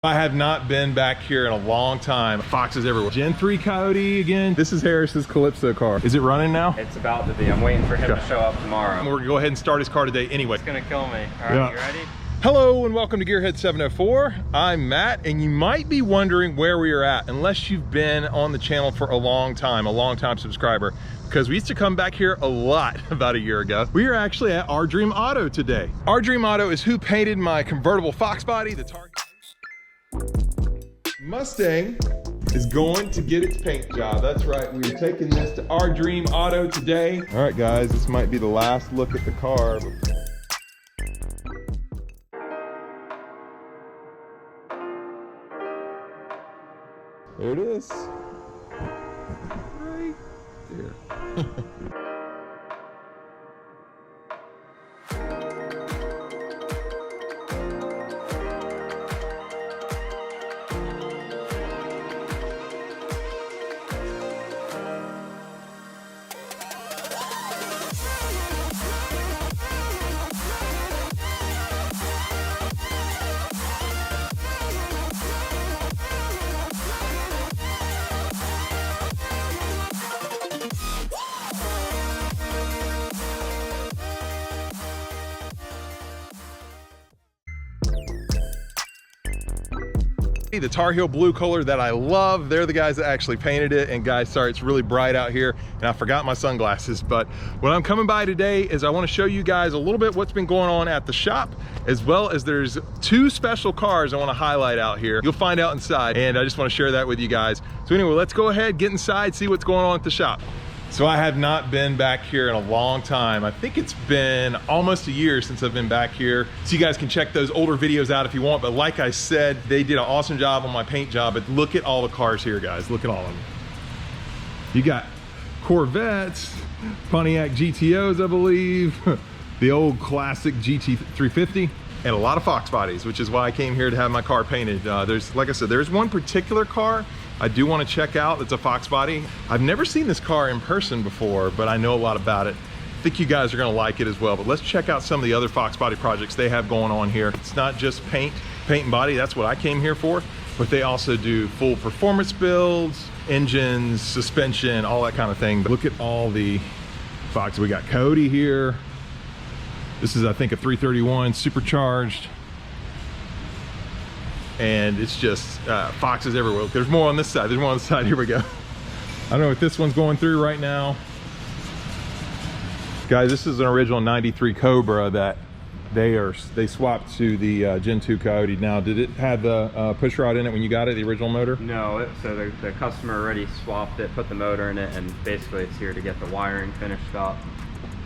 I have not been back here in a long time. Foxes everywhere. Gen 3 Coyote again. This is Harris's Calypso car. Is it running now? It's about to be. I'm waiting for him to show up tomorrow. We're gonna go ahead and start his car today anyway. It's gonna kill me. All right, you ready? Hello and welcome to Gearhead 704. I'm Matt, and you might be wondering where we are at unless you've been on the channel for a long time subscriber, because we used to come back here a lot about a year ago. We are actually at Our Dream Auto today. Our Dream Auto is who painted my convertible FoxBody, the Target. Mustang is going to get its paint job. That's right, we are taking this to Our Dream Auto today. All right guys, this might be the last look at the car. There it is. Right there. The Tar Heel blue color that I love. They're the guys that actually painted it. And guys, sorry, it's really bright out here and I forgot my sunglasses. But what I'm coming by today is I want to show you guys a little bit what's been going on at the shop, as well as there's two special cars I want to highlight out here. You'll find out inside, and I just want to share that with you guys. So anyway, let's go ahead, get inside, see what's going on at the shop. So I have not been back here in a long time. I think it's been almost a year since I've been back here. So you guys can check those older videos out if you want. But like I said, they did an awesome job on my paint job. But look at all the cars here, guys. Look at all of them. You got Corvettes, Pontiac GTOs, I believe, the old classic GT350, and a lot of Fox bodies, which is why I came here to have my car painted. There's, like I said, there's one particular car I do want to check out. It's a Fox body. I've never seen this car in person before, but I know a lot about it. I think you guys are going to like it as well. But let's check out some of the other Fox body projects they have going on here. It's not just paint and body. That's what I came here for. But they also do full performance builds, engines, suspension, all that kind of thing. But look at all the Fox. We got Coyote here. This is, I think, a 331 supercharged. And it's just Foxes everywhere. There's more on this side. There's more on this side. Here we go. I don't know what this one's going through right now. Guys, this is an original 93 Cobra that they swapped to the Gen 2 Coyote. Now, did it have the push rod in it when you got it, the original motor? No, so the customer already swapped it, put the motor in it, and basically it's here to get the wiring finished up,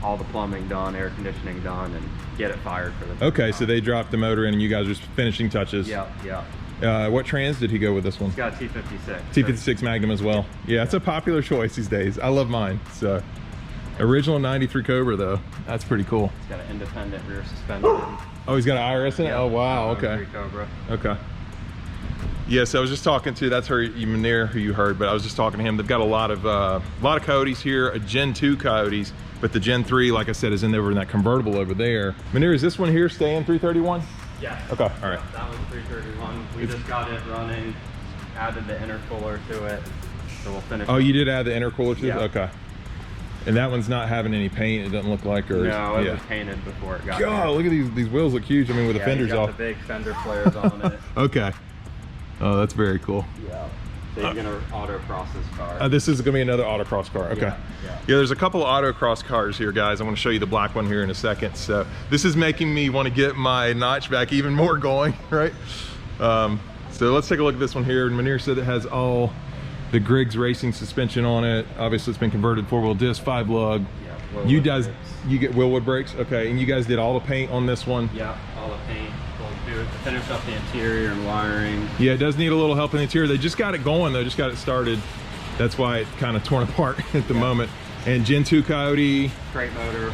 all the plumbing done, air conditioning done, and get it fired for the Okay, so they dropped the motor in and you guys are just finishing touches. Yeah. What trans did he go with this one? It's got a T56. T56 Magnum as well. Yeah, it's a popular choice these days. I love mine. So, original 93 Cobra though. That's pretty cool. It's got an independent rear suspension. Oh, he's got an IRS in it? Yeah. Oh, wow, okay. Cobra. Okay. Yes, I was just talking to, that's Munir who you heard, but I was just talking to him. They've got a lot of Coyotes here, a Gen 2 Coyotes, but the Gen 3, like I said, is over in that convertible over there. Munir, is this one here staying 331? Yeah. Okay, all right. That was 331. We just got it running, added the intercooler to it, so we'll finish. Oh, you did add the intercooler to it? Yeah. Okay. And that one's not having any paint, it doesn't look like, or? No, it was painted before it got God, there. Look at these wheels look huge. I mean, with the fenders got off. the big fender flares on it. Okay. Oh, that's very cool. Yeah. So you're gonna autocross this car. This is gonna be another autocross car. Okay. Yeah, there's a couple of autocross cars here, guys. I'm gonna show you the black one here in a second. So this is making me want to get my notch back even more going, right? So let's take a look at this one here. Munir said it has all the Griggs racing suspension on it. Obviously, it's been converted 4-wheel disc, 5-lug. Yeah. You guys, you get Willwood brakes, okay? And you guys did all the paint on this one. Yeah, all the paint. Do it to finish up the interior and wiring. Yeah, it does need a little help in the interior. They just got it going though, just got it started. That's why it's kind of torn apart at the moment. And Gen 2 Coyote. Crate motor.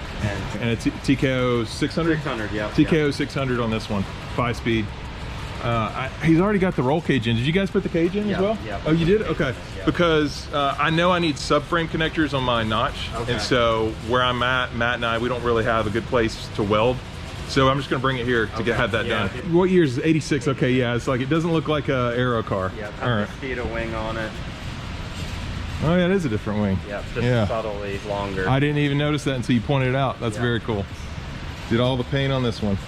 And a TKO 600? 600, yeah. TKO 600 on this one, 5-speed. He's already got the roll cage in. Did you guys put the cage in as well? Yeah. Oh, you did? Okay. Yeah. Because I know I need subframe connectors on my notch. Okay. And so where I'm at, Matt and I, we don't really have a good place to weld. So I'm just gonna bring it here to have that done. What year is 86? Okay, yeah, it's like, it doesn't look like a aero car. Yeah, all right. Speed of wing on it. Oh yeah, it is a different wing. Yeah, just subtly longer. I didn't even notice that until you pointed it out. That's very cool. Did all the paint on this one.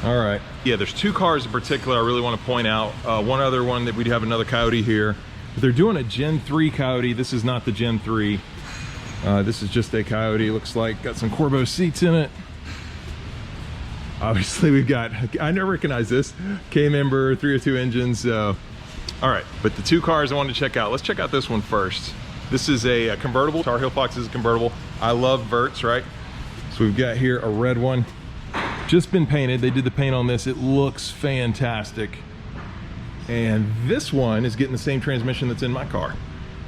All right. Yeah, there's two cars in particular I really want to point out. One other one that we have another Coyote here. But they're doing a Gen 3 Coyote. This is not the Gen 3. This is just a Coyote. It looks like got some Corbeau seats in it. Obviously we've got, I never recognize this, K-member 302 engines. All right, but the two cars I wanted to check out. Let's check out this one first. This is a convertible. Tar Heel Fox is a convertible. I love verts, right? So we've got here a red one. Just been painted. They did the paint on this. It looks fantastic. And this one is getting the same transmission that's in my car.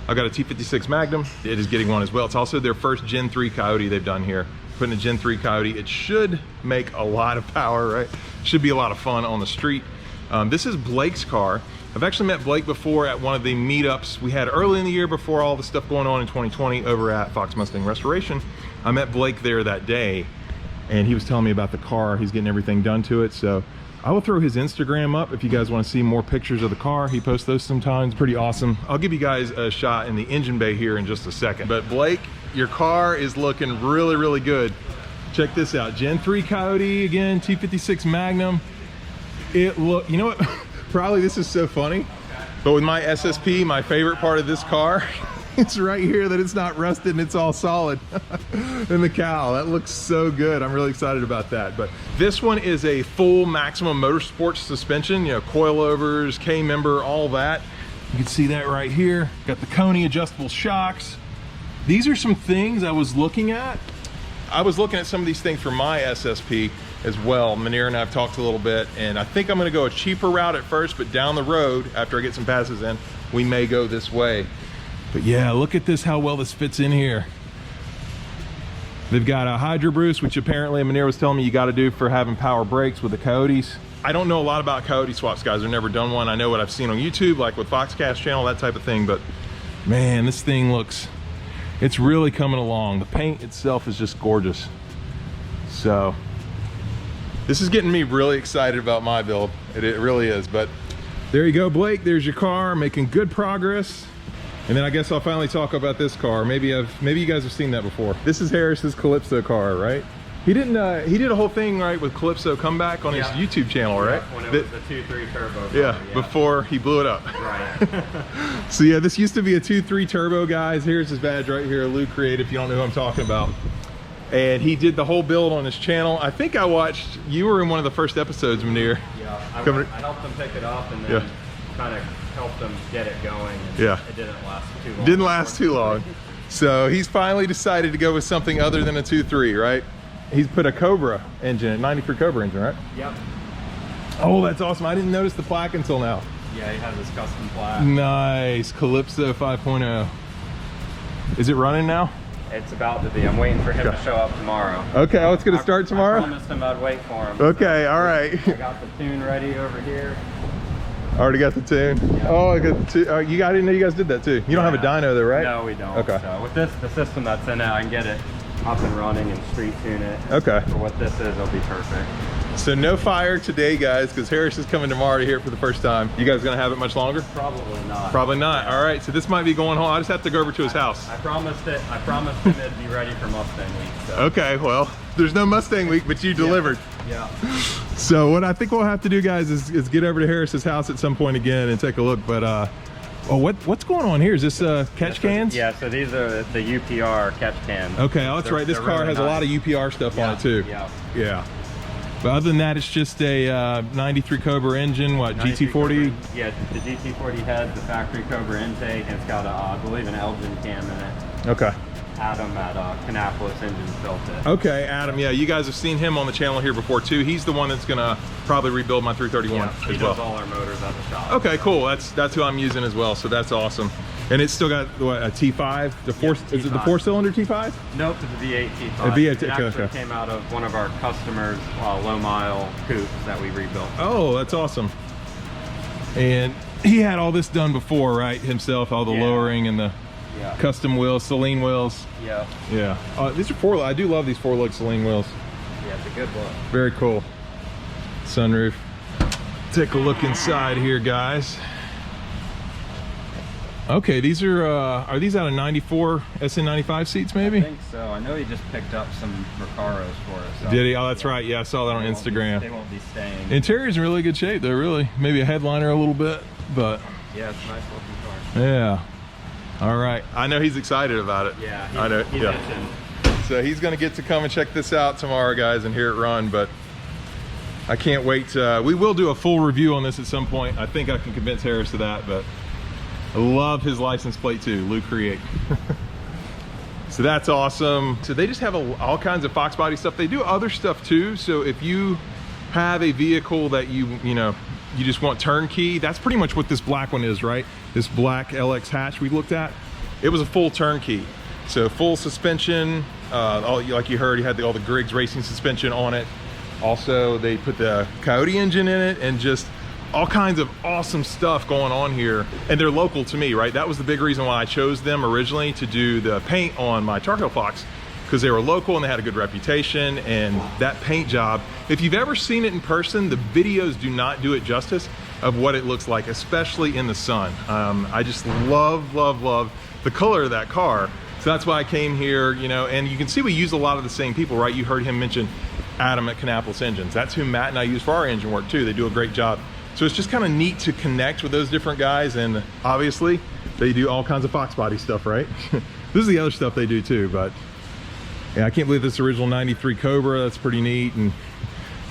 I've got a T56 Magnum. It is getting one as well. It's also their first Gen 3 Coyote they've done here. Putting a Gen 3 Coyote. It should make a lot of power, right? Should be a lot of fun on the street. This is Blake's car. I've actually met Blake before at one of the meetups we had early in the year before all the stuff going on in 2020 over at Fox Mustang Restoration. I met Blake there that day and he was telling me about the car. He's getting everything done to it. So I will throw his Instagram up if you guys want to see more pictures of the car. He posts those sometimes. Pretty awesome. I'll give you guys a shot in the engine bay here in just a second. But Blake, your car is looking really, really good. Check this out. Gen 3 Coyote, again, T56 Magnum. It look, you know what? Probably this is so funny, but with my SSP, my favorite part of this car, it's right here that it's not rusted and it's all solid. And the cowl, that looks so good. I'm really excited about that. But this one is a full Maximum Motorsports suspension, you know, coilovers, K-member, all that. You can see that right here. Got the Coney adjustable shocks. These are some things I was looking at. I was looking at some of these things for my SSP as well. Manir and I have talked a little bit, and I think I'm gonna go a cheaper route at first, but down the road, after I get some passes in, we may go this way. But yeah, look at this, how well this fits in here. They've got a Hydro Boost, which apparently Manir was telling me you gotta do for having power brakes with the Coyotes. I don't know a lot about Coyote swaps, guys. I've never done one. I know what I've seen on YouTube, like with Foxcast channel, that type of thing, but man, this thing looks, it's really coming along. The paint itself is just gorgeous. So this is getting me really excited about my build. It really is. But there you go, Blake. There's your car, making good progress. And then I guess I'll finally talk about this car. Maybe you guys have seen that before. This is Harris's Calypso car, right? He did a whole thing, right, with Calypso comeback on his YouTube channel, right? When it was a 2.3 turbo car, yeah, before he blew it up. Right. So yeah, this used to be a 2.3 turbo, guys. Here's his badge right here, Lou Create, if you don't know who I'm talking about. And he did the whole build on his channel. I think I watched, you were in one of the first episodes, Manir. Yeah, I helped them pick it up and then kind of helped them get it going. And it didn't last too long. Didn't last too long. So he's finally decided to go with something other than a 2.3, right? He's put a Cobra engine, a 93 Cobra engine, right? Yep. Oh, that's awesome. I didn't notice the plaque until now. Yeah, he has his custom plaque. Nice. Calypso 5.0. Is it running now? It's about to be. I'm waiting for him to show up tomorrow. Okay, oh, it's going to start tomorrow? I promised him I'd wait for him. Okay, all right. I got the tune ready over here. Already got the tune? Yeah. Oh, I got the tune. I didn't know you guys did that too. You don't have a dyno though, right? No, we don't. Okay. So with the system that's in it, I can get it up and running and street tune it. Okay. For what this is, it'll be perfect. So no fire today, guys, because Harris is coming tomorrow to hear it for the first time. You guys gonna have it much longer? Probably not. Probably not. All right, so this might be going home. I just have to go over to his house. I promised him it'd be ready for Mustang week. So. Okay, well, there's no Mustang week, but you delivered. Yeah. So what I think we'll have to do, guys, is get over to Harris's house at some point again and take a look. But oh, what's going on here? Is this catch cans? Yeah, so these are the UPR catch cans. Okay, oh, that's right. This car has a lot of UPR stuff on it too. Yeah. Yeah. But other than that, it's just a 93 Cobra engine, what, GT40? Cobra, yeah, the GT40 head, the factory Cobra intake, and it's got, I believe, an Elgin cam in it. Okay. Adam at Canapolis Engines built it. Okay, Adam, yeah, you guys have seen him on the channel here before too. He's the one that's gonna probably rebuild my 331 as well. He does all our motors at the shop. Okay, cool. That's who I'm using as well, so that's awesome. And it's still got what, a T5? Is it the 4-cylinder T5? Nope, it's a V8 T5. A V8, it actually came out of one of our customers' low mile coupes that we rebuilt. Oh, that's awesome. And he had all this done before, right? Himself, all the lowering and the custom wheels, Celine wheels. Yeah. Yeah. These are I do love these 4-lug Celine wheels. Yeah, it's a good look. Very cool. Sunroof. Take a look inside here, guys. Okay, these are these out of 94 SN95 seats maybe? I think so. I know he just picked up some Recaros for us. So did he? Oh, that's right. Yeah, I saw that on Instagram. They won't be staying. Interior's in really good shape though, really. Maybe a headliner a little bit, but yeah, it's a nice looking car. yeah. All right. I know he's excited about it. Yeah, I know. He's itching. So he's gonna get to come and check this out tomorrow, guys, and hear it run, but I can't wait. We will do a full review on this at some point. I think I can convince Harris of that, but I love his license plate too, Luke Create. So that's awesome. So they just have all kinds of FoxBody stuff. They do other stuff too. So if you have a vehicle that you just want turnkey, that's pretty much what this black one is, right? This black LX hatch we looked at, it was a full turnkey. So full suspension, like you heard, he had all the Griggs racing suspension on it. Also, they put the Coyote engine in it and just all kinds of awesome stuff going on here. And they're local to me, right? That was the big reason why I chose them originally to do the paint on my Tar Heel Fox, because they were local and they had a good reputation. And that paint job, if you've ever seen it in person, the videos do not do it justice of what it looks like, especially in the sun. I just love the color of that car. So that's why I came here, and you can see we use a lot of the same people, right? You heard him mention Adam at Canapolis Engines. That's who Matt and I use for our engine work too. They do a great job. So it's just kind of neat to connect with those different guys, and obviously they do all kinds of FoxBody stuff, right? This is the other stuff they do too, but yeah, I can't believe this original 93 Cobra. That's pretty neat. And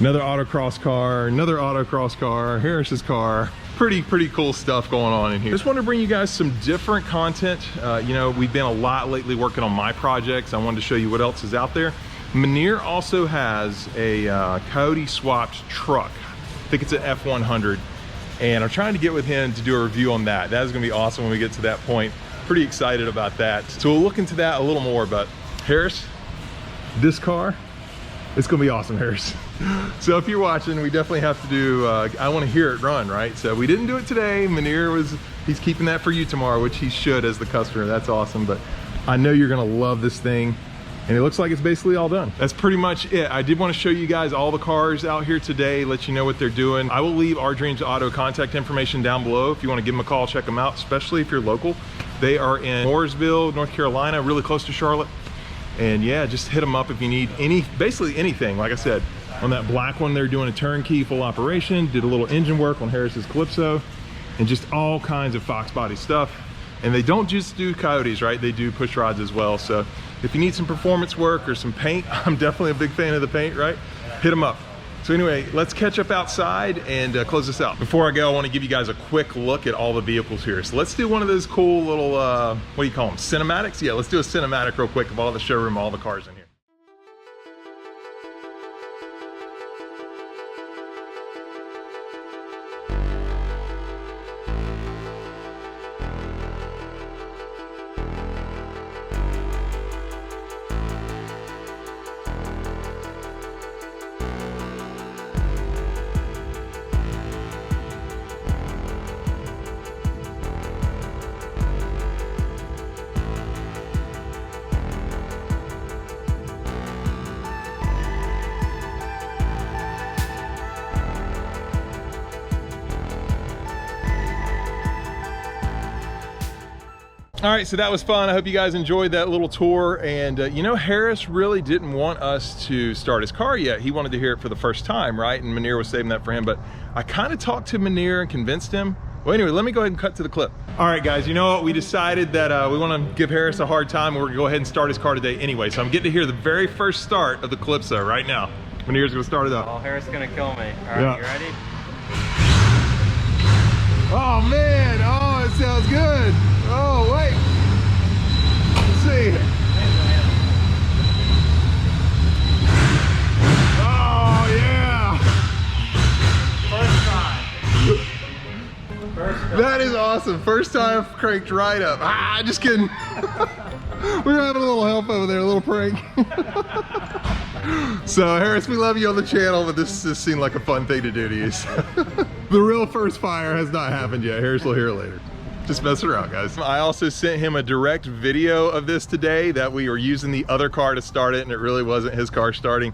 another autocross car, Harris's car. Pretty cool stuff going on in here. Just wanted to bring you guys some different content. We've been a lot lately working on my projects. I wanted to show you what else is out there. Meneer also has a Coyote swapped truck. I think it's an F100, and I'm trying to get with him to do a review on that. That is gonna be awesome when we get to that point. Pretty excited about that. So we'll look into that a little more, but Harris, this car, it's gonna be awesome, Harris. So if you're watching, we definitely have to do, I wanna hear it run, right? So we didn't do it today. Meneer he's keeping that for you tomorrow, which he should as the customer. That's awesome, but I know you're gonna love this thing. And it looks like it's basically all done. That's pretty much it. I did want to show you guys all the cars out here today, let you know what they're doing. I will leave Our Dreams Auto contact information down below if you want to give them a call, check them out, especially if you're local. They are in Mooresville, North Carolina, really close to Charlotte. And yeah, just hit them up if you need basically anything. Like I said, on that black one, they're doing a turnkey full operation, did a little engine work on Harris's Calypso, and just all kinds of FoxBody stuff. And they don't just do Coyotes, right? They do push rods as well. So if you need some performance work or some paint, I'm definitely a big fan of the paint, right? Hit them up. So anyway, let's catch up outside and close this out. Before I go, I want to give you guys a quick look at all the vehicles here. So let's do one of those cool little, what do you call them? Cinematics? Yeah, let's do a cinematic real quick of all the showroom, all the cars in here. All right, so that was fun. I hope you guys enjoyed that little tour. And Harris really didn't want us to start his car yet. He wanted to hear it for the first time, right? And Meneer was saving that for him, but I kind of talked to Meneer and convinced him. Well, anyway, let me go ahead and cut to the clip. All right, guys, you know what? We decided that we want to give Harris a hard time. We're gonna go ahead and start his car today anyway. So I'm getting to hear the very first start of the Calypso right now. Meneer's gonna start it up. Oh, Harris is gonna kill me. All right, yeah. You ready? Oh man, oh, it sounds good. Oh, wait. Let's see. Oh, yeah. First try. That is awesome. First time cranked right up. Ah, just kidding. We're having a little help over there, a little prank. So Harris, we love you on the channel, but this just seemed like a fun thing to do to you. The real first fire has not happened yet. Harris will hear it later. Just messing around, guys. I also sent him a direct video of this today that we were using the other car to start it, and it really wasn't his car starting.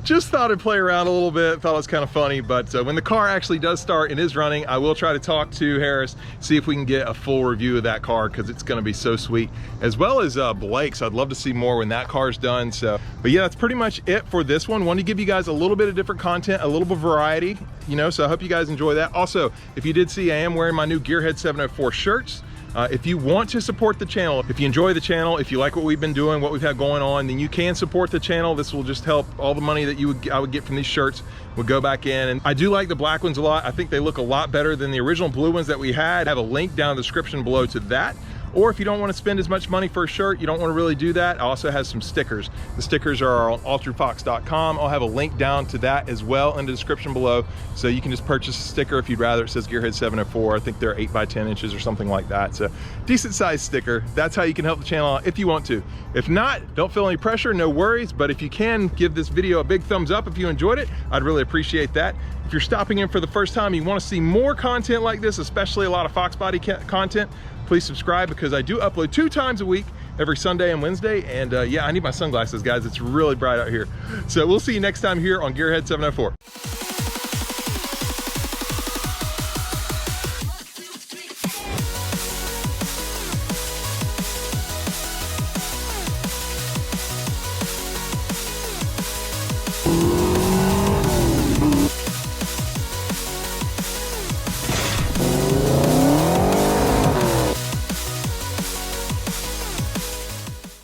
just thought I'd play around a little bit, thought it was kind of funny. But when the car actually does start and is running, I will try to talk to Harris, see if we can get a full review of that car, because it's going to be so sweet, as well as Blake's. I'd love to see more when that car's done. So, but yeah, that's pretty much it for this one. Wanted to give you guys a little bit of different content, a little bit of variety, you know, so I hope you guys enjoy that. Also, if you did see, I am wearing my new Gearhead 704 shirts. If you want to support the channel, if you enjoy the channel, if you like what we've been doing, what we've had going on, then you can support the channel. This will just help. All the money that I would get from these shirts would go back in. And I do like the black ones a lot. I think they look a lot better than the original blue ones that we had. I have a link down in the description below to that. Or if you don't want to spend as much money for a shirt, you don't want to really do that, I also have some stickers. The stickers are on alteredfox.com. I'll have a link down to that as well in the description below. So you can just purchase a sticker if you'd rather. It says Gearhead 704. I think they're 8 by 10 inches or something like that. So decent sized sticker. That's how you can help the channel out if you want to. If not, don't feel any pressure, no worries. But if you can, give this video a big thumbs up if you enjoyed it. I'd really appreciate that. If you're stopping in for the first time, you want to see more content like this, especially a lot of FoxBody content, please subscribe, because I do upload 2 times a week, every Sunday and Wednesday. And yeah, I need my sunglasses, guys. It's really bright out here. So we'll see you next time here on Gearhead 704.